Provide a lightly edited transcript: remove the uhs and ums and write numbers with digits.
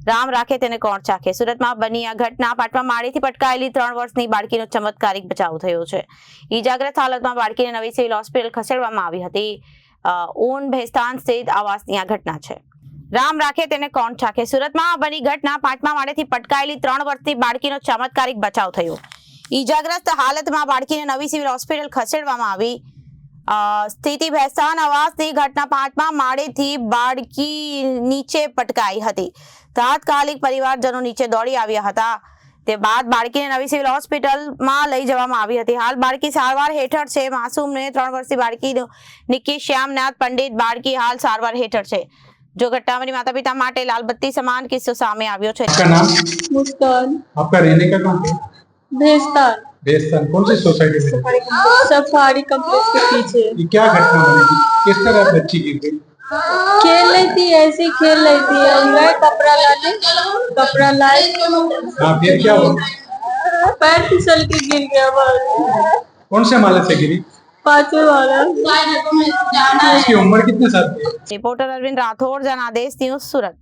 રામ રાખે તેને કોણ ચાખે। સુરતમાં બની આ ઘટના પાટમાં માળીથી પટકાયેલી 3 વર્ષની બાળકીનો ચમત્કારિક બચાવ થયો છે। ઈજાગ્રસ્ત હાલતમાં બાળકીને નવી સિવિલ હોસ્પિટલ ખસેડવામાં આવી હતી। ઊન ભેસ્તાન સ્થિત આવાસની આ ઘટના છે। રામ રાખે તેને કોણ ચાખે। સુરતમાં બની ઘટના પાટમાં માળીથી પટકાયેલી 3 વર્ષની બાળકીનો ચમત્કારિક બચાવ થયો। ઈજાગ્રસ્ત હાલતમાં બાળકીને નવી સિવિલ હોસ્પિટલ ખસેડવામાં આવી। સ્થિતિ ભેસ્તાન આવાસની ઘટના પાટમાં માળેથી બાળકી નીચે પટકાઈ હતી। તાત્કાલિક પરિવારજનો નીચે દોડી આવ્યા હતા। તે બાદ બાળકીને નવી સિવિલ હોસ્પિટલમાં લઈ જવામાં આવી હતી। હાલ બાળકી સારવાર હેઠળ છે। માસૂમને 3 વર્ષની બાળકી નિકી શ્યામનાથ પંડિત બાળકી હાલ सारवार हेठળ છે। जो घटना में माता पिता माटे लाल बत्ती समान किस्सो सामने આવ્યો છે। आपका नाम? मुस्कान। आपका रहने का कहाँ पे? भेस्तान। बेस्तान कौन सी सोसाइटी में रहते हैं? सफारी कॉम्प्लेक्स के पीछे। ये क्या घटना बनी थी? किस तरह बच्ची गिर गई? खेल रही थी, ऐसे ही खेल रही थी। हम गए कपड़ा लाने, कपड़ा लाए। हाँ फिर क्या हुआ? पैर फिसल के गिर गया बस। कौन से माले से गिरी? 5वें वाला। उसकी उम्र कितने साल की है? रिपोर्टर अरविंद राठौड़, जनादेश न्यूज, सूरत।